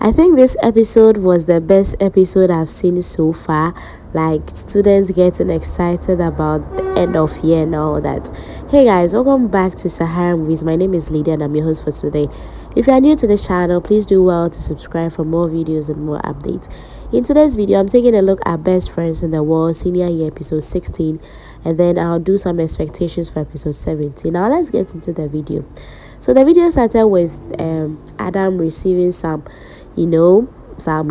I think this episode was the best episode I've seen so far. Like students getting excited about the end of year and all that. Hey guys, welcome back to Sahara Movies. My name is Lydia and I'm your host for today. If you are new to the channel, please do well to subscribe for more videos and more updates. In today's video, I'm taking a look at Best Friends in the World Senior Year episode 16, and then I'll do some expectations for episode 17. Now let's get into the video. So the video started with Adam receiving some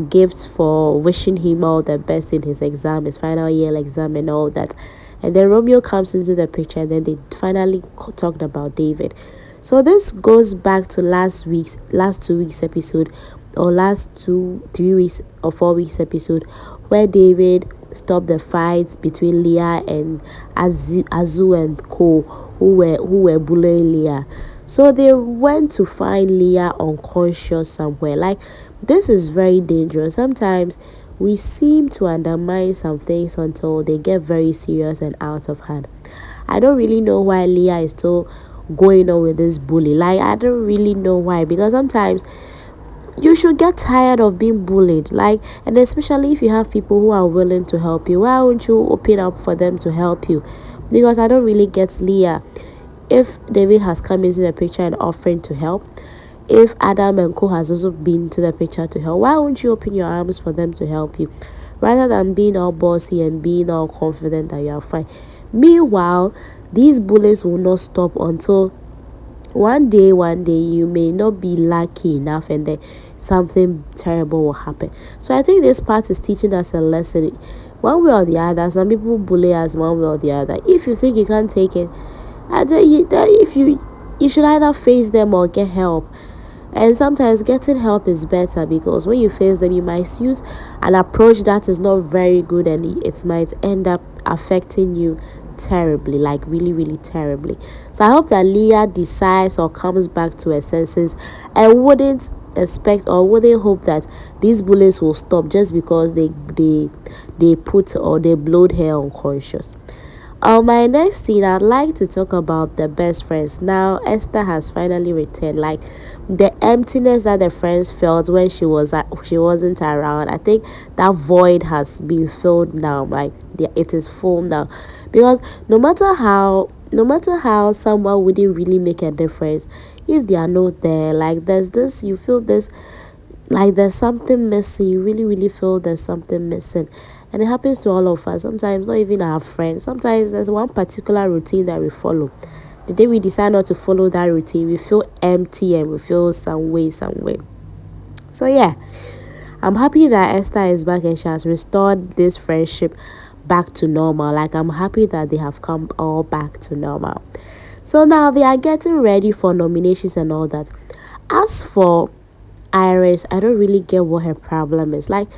gifts for wishing him all the best in his exam, his final year exam and all that. And then Romeo comes into the picture, and then they finally talked about David. So this goes back to last 2 weeks episode, or last 3 weeks or 4 weeks episode, where David stopped the fights between Leah and Azu and Co, who were bullying Leah. So they went to find Leah unconscious somewhere. Like, this is very dangerous. Sometimes we seem to undermine some things until they get very serious and out of hand. I don't really know why Leah is still going on with this bully. Like, I don't really know why, because sometimes you should get tired of being bullied. Like, and especially if you have people who are willing to help you, why won't you open up for them to help you? Because I don't really get Leah. If David has come into the picture and offering to help, if Adam and Co has also been to the picture to help, why won't you open your arms for them to help you, rather than being all bossy and being all confident that you are fine? Meanwhile, these bullies will not stop until one day you may not be lucky enough, and then something terrible will happen. So I think this part is teaching us a lesson. One way or the other, some people bully us one way or the other. If you think you can't take it, if you should either face them or get help. And sometimes getting help is better, because when you face them, you might use an approach that is not very good, and it might end up affecting you terribly, like really, really terribly. So I hope that Leah decides or comes back to her senses and wouldn't expect or wouldn't hope that these bullies will stop just because they put or they blowed her unconscious. My next scene, I'd like to talk about the best friends. Now Esther has finally returned. Like, the emptiness that the friends felt when she wasn't around, I think that void has been filled now. Like, it is full now, because no matter how someone wouldn't really make a difference if they are not there. Like, there's this, you feel this, like there's something missing. You really, really feel there's something missing. And it happens to all of us. Sometimes not even our friends. Sometimes there's one particular routine that we follow. The day we decide not to follow that routine, we feel empty and we feel some way. So yeah, I'm happy that Esther is back and she has restored this friendship back to normal. Like, I'm happy that they have come all back to normal. So now they are getting ready for nominations and all that. As for Iris, I don't really get what her problem is. Like,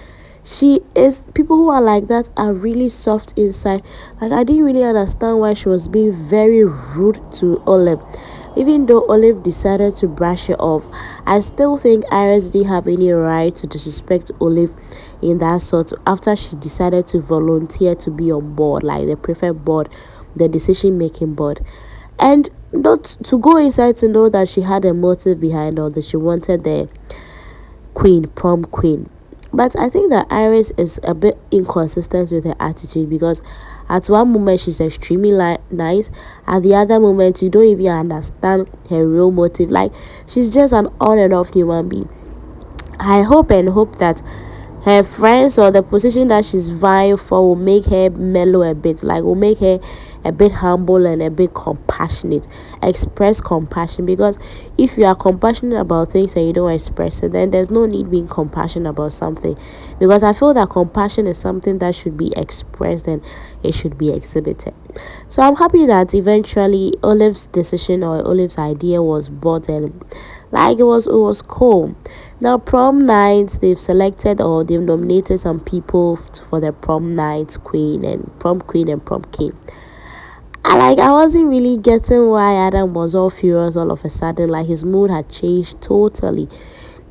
people who are like that are really soft inside. Like, I didn't really understand why she was being very rude to Olive. Even though Olive decided to brush it off, I still think Iris didn't have any right to disrespect Olive in that sort, after she decided to volunteer to be on board, like the preferred board, the decision making board, and not to go inside to know that she had a motive behind all that. She wanted the prom queen. But I think that Iris is a bit inconsistent with her attitude, because at one moment she's extremely nice, at the other moment you don't even understand her real motive. Like, she's just an on and off human being. I hope that her friends or the position that she's vying for will make her mellow a bit, like will make her a bit humble and a bit compassionate, express compassion. Because if you are compassionate about things and you don't express it, then there's no need being compassionate about something, because I feel that compassion is something that should be expressed and it should be exhibited. So I'm happy that eventually Olive's decision or Olive's idea was bought, and like it was cool. Now prom nights, they've selected or they've nominated some people for the prom night queen and prom king. I wasn't really getting why Adam was all furious all of a sudden. Like, his mood had changed totally.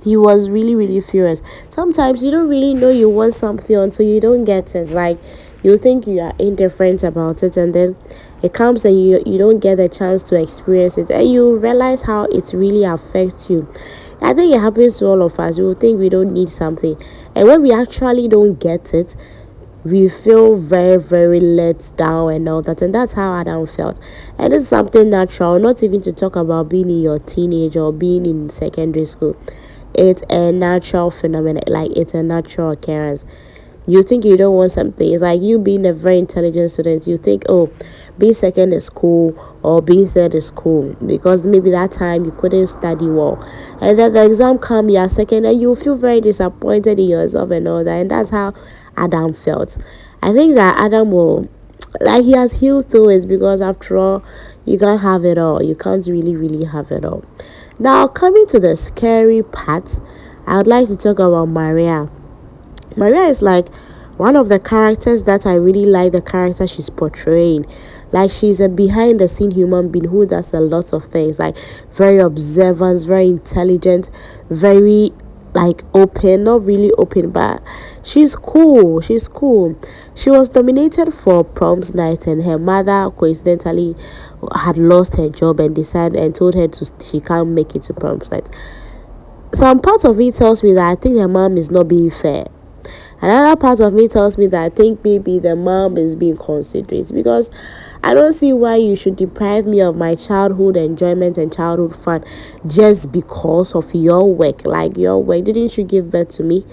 He was really, really furious. Sometimes you don't really know you want something until you don't get it. Like, you think you are indifferent about it, and then it comes and you don't get the chance to experience it, and you realize how it really affects you. I think it happens to all of us. We will think we don't need something, and when we actually don't get it, we feel very, very let down and all that. And that's how Adam felt. And it's something natural, not even to talk about being in your teenage or being in secondary school. It's a natural phenomenon, like it's a natural occurrence. You think you don't want something. It's like you being a very intelligent student. You think, oh, being second is cool or being third is cool because maybe that time you couldn't study well. And then the exam come, you are second, and you feel very disappointed in yourself and all that. And that's how Adam felt. I think that Adam will, like, he has healed through it because after all, you can't have it all. You can't really, really have it all. Now, coming to the scary part, I would like to talk about Maria. Maria is like one of the characters that I really like, the character she's portraying. Like, she's a behind the scene human being who does a lot of things, like very observant, very intelligent, very like open, not really open, but she's cool. She's cool. She was nominated for proms night, and her mother coincidentally had lost her job and decided and told her to she can't make it to proms night. Some part of me tells me that I think her mom is not being fair. Another part of me tells me that I think maybe the mom is being considerate because I don't see why you should deprive me of my childhood enjoyment and childhood fun just because of your work. Like, your work, didn't you give birth to me?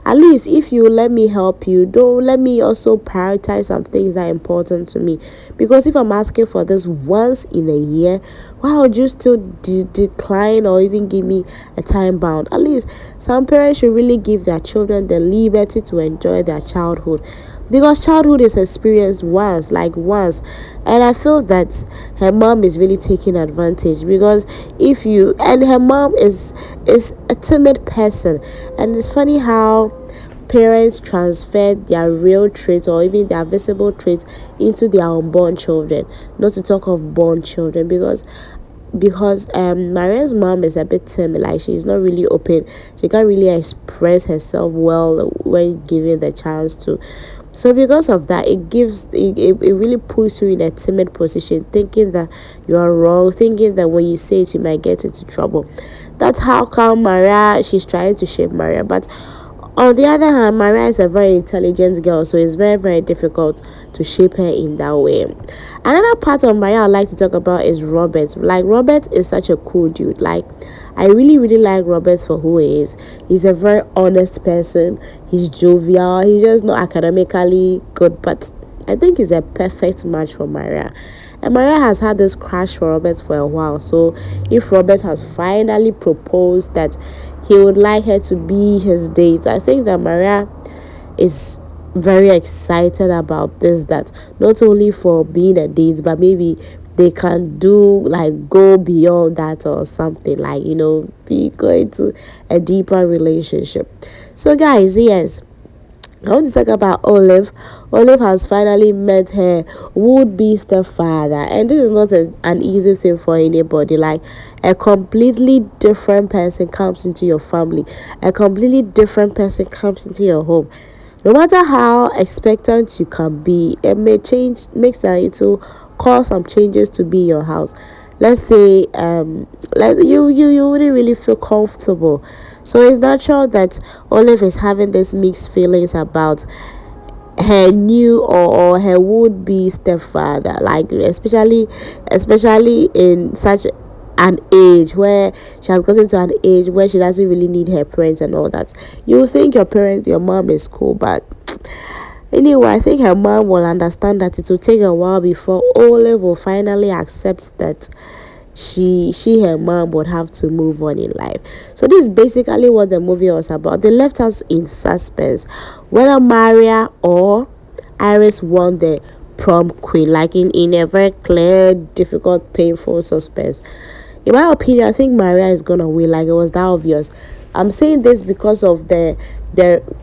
At least if you let me help you, don't let me also prioritize some things that are important to me. Because if I'm asking for this once in a year, why would you still decline or even give me a time bound? At least some parents should really give their children the liberty to enjoy their childhood, because childhood is experienced once, like once. And I feel that her mom is really taking advantage, because if you and her mom is a timid person, and it's funny how parents transfer their real traits or even their visible traits into their unborn children, not to talk of born children, because Maria's mom is a bit timid, like she's not really open, she can't really express herself well when given the chance to. So because of that, it really puts you in a timid position, thinking that you are wrong, thinking that when you say it you might get into trouble. That's how come Maria, she's trying to shape Maria. But on the other hand, Maria is a very intelligent girl, so it's very, very difficult to shape her in that way. Another part of Maria I'd like to talk about is Robert. Like, Robert is such a cool dude. Like, I really, really like Robert for who he is. He's a very honest person. He's jovial. He's just not academically good, but I think he's a perfect match for Maria. And Maria has had this crush for Robert for a while. So if Robert has finally proposed that he would like her to be his date, I think that Maria is very excited about this, that not only for being a date, but maybe they can do like go beyond that or something, like, be going to a deeper relationship. So guys, yes, I want to talk about Olive. Olive has finally met her would-be stepfather, and this is not an easy thing for anybody. Like, a completely different person comes into your family, a completely different person comes into your home. No matter how expectant you can be, it may change, makes it to cause some changes to be in your house. Let's say like you wouldn't really feel comfortable, so it's natural that Olive is having this mixed feelings about her new or her would-be stepfather, like especially in such an age where she has gotten to an age where she doesn't really need her parents and all that. You think your mom is cool, but anyway, I think her mom will understand that it will take a while before Olive will finally accept that her mom would have to move on in life. So this is basically what the movie was about. They left us in suspense whether Maria or Iris won the prom queen, like in a very clear, difficult, painful suspense. In my opinion, I think Maria is gonna win. Like, it was that obvious. I'm saying this because of the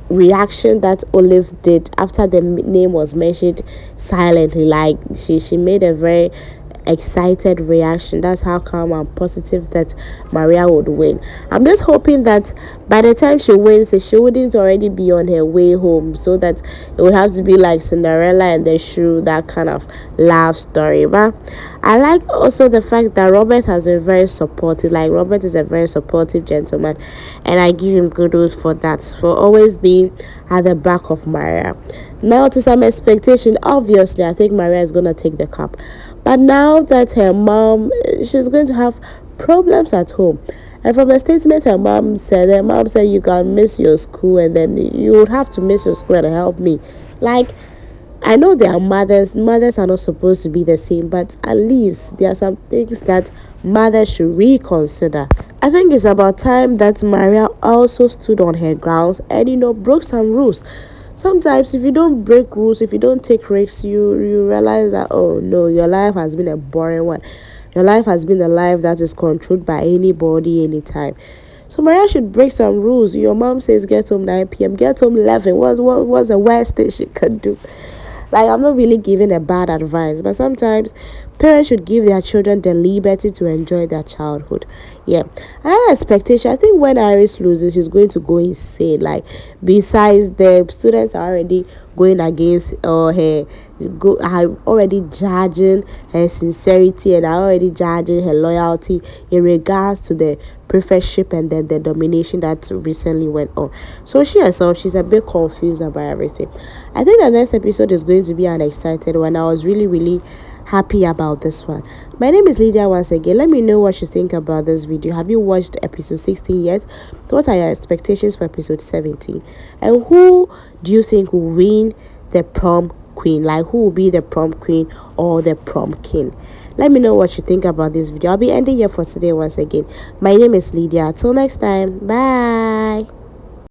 reaction that Olive did after the name was mentioned silently. Like, she made a very excited reaction. That's how calm and positive that Maria would win. I'm just hoping that by the time she wins, she wouldn't already be on her way home, so that it would have to be like Cinderella and the shoe, that kind of love story. But I like also the fact that Robert has been very supportive. Like, Robert is a very supportive gentleman, and I give him kudos for that, for always being at the back of Maria. Now, to some expectation, obviously, I think Maria is gonna take the cup, but now that her mom, she's going to have problems at home. And from a statement her mom said you can miss your school, and then you would have to miss your school and help me. Like, I know there are mothers. Mothers are not supposed to be the same, but at least there are some things that mothers should reconsider. I think it's about time that Maria also stood on her grounds and broke some rules. Sometimes if you don't break rules, if you don't take risks, you realize that, oh no, your life has been a boring one. Your life has been a life that is controlled by anybody anytime. So Maria should break some rules. Your mom says get home 9 p.m. Get home 11. What's the worst thing she could do? Like, I'm not really giving a bad advice, but sometimes parents should give their children the liberty to enjoy their childhood. Yeah. Another expectation, I think when Iris loses, she's going to go insane. Like, besides, the students are already going against her, are already judging her sincerity, and are already judging her loyalty in regards to the prefectship and then the domination that recently went on. So she herself, she's a bit confused about everything. I think the next episode is going to be an excited one. I was really, really happy about this one. My name is Lydia once again. Let me know what you think about this video. Have you watched episode 16 yet? What are your expectations for episode 17? And who do you think will win the prom queen? Like, who will be the prom queen or the prom king? Let me know what you think about this video. I'll be ending here for today once again. My name is Lydia. Till next time. Bye.